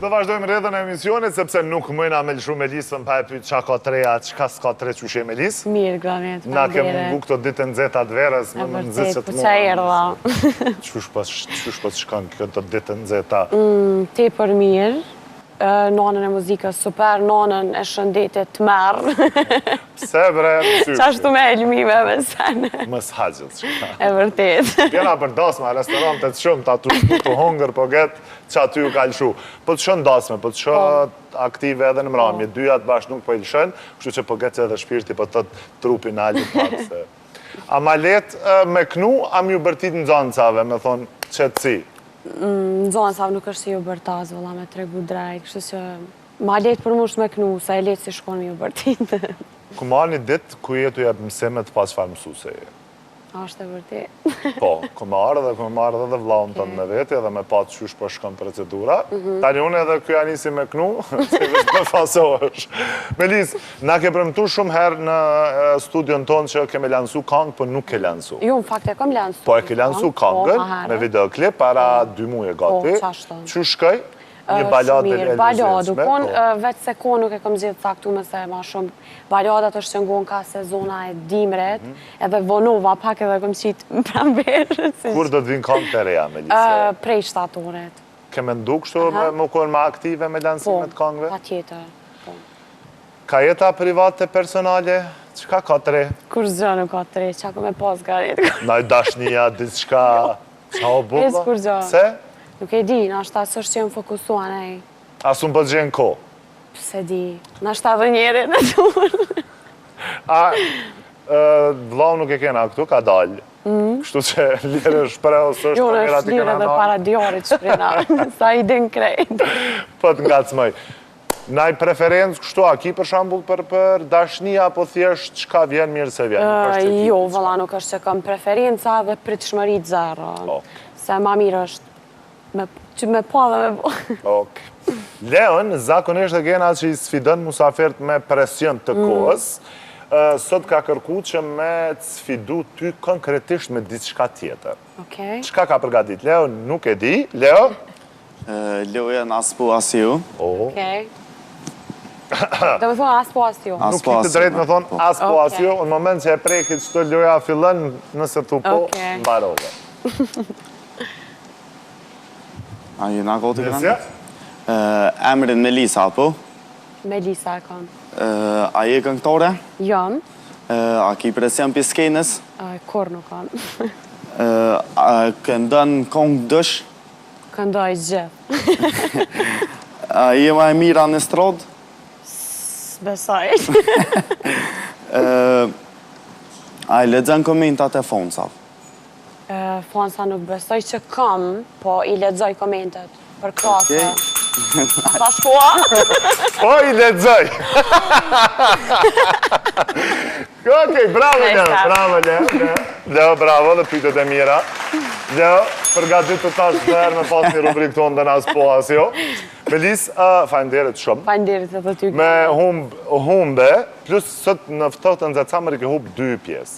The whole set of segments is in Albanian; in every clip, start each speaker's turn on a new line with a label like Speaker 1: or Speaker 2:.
Speaker 1: të vazhdojmë rrethën e emisionit, sepse nuk mëjna me lëshu Melisën pa e pyet qa ka treja, qka s'ka tre qushe Melis.
Speaker 2: Mirë, Granet,
Speaker 1: Na ke mungu këto ditë nxehta të verës, më në nëzit që të
Speaker 2: qa erdha.
Speaker 1: Qush pas shkan këto ditë nxehta?
Speaker 2: Te për mirë, nonën e muzikës super, nonën e shëndetit të merë.
Speaker 1: Pse bre?
Speaker 2: Qashtu me elmime me sene.
Speaker 1: Mës haqët që.
Speaker 2: E vërtet.
Speaker 1: Pjena për dasma, restorantet shumë, ta të shku të hongër, po getë që aty u kalëshu. Po të shën dasme, po të shën aktive edhe në mramje, dyjat bashkë nuk po i lëshën, kështu që po getë edhe shpirti, po të trupin ali pak se. A ma letë me knu, a mi u bërtit në zoncave, me thonë qëtësi?
Speaker 2: Në zoncave nuk është si ju bërtaz, vëlla me tregu drejt, kështu që ma letë për musht me knu, sa e letë si shkon mi u bërtit.
Speaker 1: Ku ma një ditë ku jetu jep mësimet pas farë mësuse?
Speaker 2: Ashtë e vërtet.
Speaker 1: Po, ku me ardhe dhe vlaun të me veti edhe me patë qysh për shkën procedura. Tani unë edhe kjo anisi me knu, se vështë me fasohesh. Melis, na ke premtu shumë herë në studion tonë që keme lansu kangë, për nuk ke lansu.
Speaker 2: Jo, në fakt e kom lansu.
Speaker 1: Po e ke lansu kangën me videoklip para 2 muje gati.
Speaker 2: Po, qashton.
Speaker 1: Që shkoj? Një baladë e lëzishme.
Speaker 2: Baladu, kon veç se kon nuk e kom gjithë faktume se ma shumë. Baladat është që ngon ka sezona e dimret, edhe vonova pak edhe kom qitë më pramberë.
Speaker 1: Kur do të vinë kangë të reja, Melisa?
Speaker 2: Prej shtatoret.
Speaker 1: Ke me ndu kështu më konë ma aktive me lansimet kangëve?
Speaker 2: Po, pa tjetër.
Speaker 1: Ka jeta private personale? Qka ka tre?
Speaker 2: Kur zë nuk ka tre, qa ku me pas garit.
Speaker 1: Naj dashnia, diçka... Qa o buba?
Speaker 2: Es kur zë.
Speaker 1: Se?
Speaker 2: Nuk e di, nashta së është që jëmë fokusuan e...
Speaker 1: Asun po të gjenë ko?
Speaker 2: Se di, nashta dhe njeri në turë.
Speaker 1: A, vlau nuk e kena këtu, ka dalë. Kështu që lirë shpreo së është
Speaker 2: Jo,
Speaker 1: të mirat
Speaker 2: është
Speaker 1: i
Speaker 2: lirë
Speaker 1: kena
Speaker 2: edhe
Speaker 1: dalë.
Speaker 2: para diorit shprina, sa i din krejt.
Speaker 1: Po të ngacmoj. Naj preferencë kështu, a ki për shambull për dashnia, apo thjesht qka vjen mirë se vjen?
Speaker 2: Jo, vëlla nuk është që kam preferenca dhe pritshmërit zero. Se ma mirë është që me po dhe me po.
Speaker 1: Ok. Leon, zakonisht e gena që i sfidën musafert me presion të kohës, sot ka kërku që me të sfidu ty konkretisht me diçka tjetër. Qka ka përgatit? Leo, nuk e di. Leo?
Speaker 3: Leo janë as po as ju.
Speaker 2: Okej. Dhe me thonë as po as ju.
Speaker 1: Nuk i të drejtë me thonë as po as ju, në moment që e prekit që të loja fillën, nëse tu po, mbarove.
Speaker 3: A jena goti
Speaker 1: Nësja?
Speaker 3: granë? Emrin Melisa, apo?
Speaker 2: Melisa e kam.
Speaker 3: A je këngëtore?
Speaker 2: Jam.
Speaker 3: A ki presion për skenës?
Speaker 2: Kur nuk kam.
Speaker 3: A këndën kongë dësh?
Speaker 2: Këndoj gjithë.
Speaker 3: A je ma e mira në strodë?
Speaker 2: Besoj.
Speaker 3: A i lexon komentat e fonsav?
Speaker 2: Fonsa nuk besoj që kam, po i lexoj komentet për klasë. A thash po?
Speaker 1: Po i lexoj! Okej, bravo Leo, bravo Leo. Leo, bravo dhe pytet e mira. Leo, përgatit të tash të herë me pas një rubrik tonë dhe nas po as jo. Melis, fajnderit shumë.
Speaker 2: Fajnderit edhe ty.
Speaker 1: Me humbe, plus sot në ftotën dhe camër i ke hub 2 pjesë.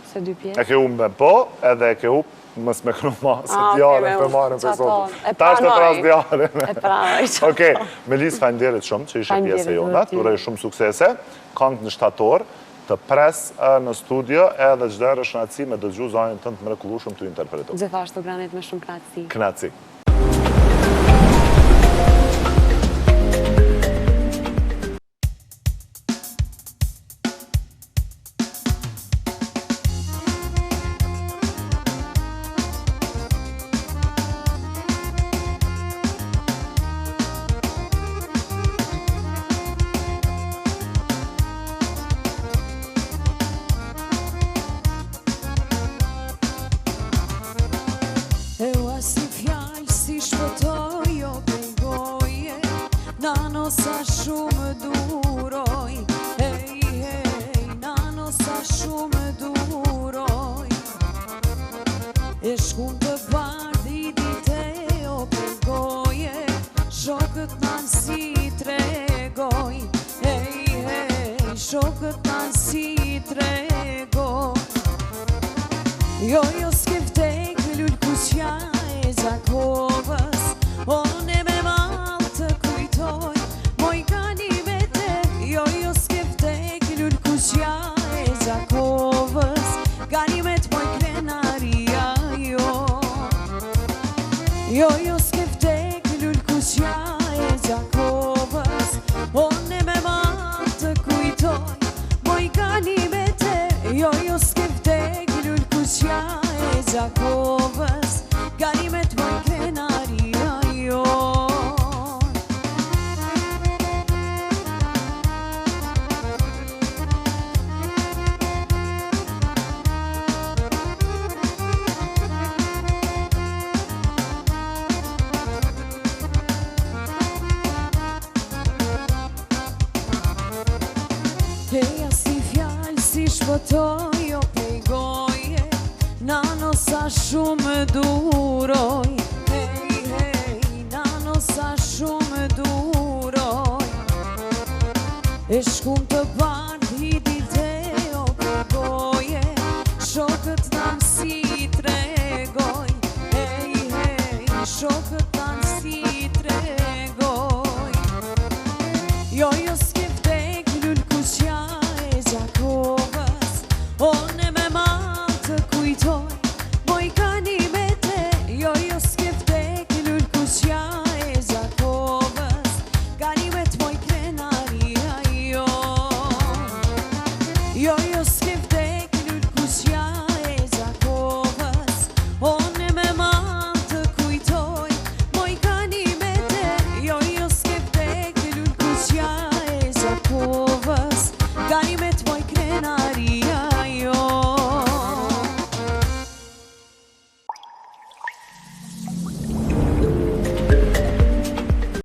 Speaker 2: Se 2 pjesë.
Speaker 1: E ke humbe po, edhe e ke hub mës me kënu ma, se djarën për marën për sotë. Ta është të tras djarën.
Speaker 2: E pranoj.
Speaker 1: Okej, Melis, fajnderit shumë që ishe pjesë e jonat, urej shumë suksese, kangë në shtator, të pres në studio, edhe gjdo herë shnaci me dëgju zonjën tënë të mrekullueshëm të interpretu.
Speaker 2: Gjithashtu Granit me shumë knaci.
Speaker 1: Knaci.
Speaker 4: E o asë një fjallë Jo, s'ke vdek lull kusja e Gjakovës, one me matë të kujtoj, moj kalime te. Jo, s'ke vdek lull kusja e Gjakovës, kalimet moj krenaria jon. Heja si fjallë, si shpëtoj, o pejgoje, nano sa shumë duroj. Hej, hej, nano sa shumë duroj. E shkum të bardh hitite, o pejgoje, shokët nam si tregoj. Hej, hej, shokët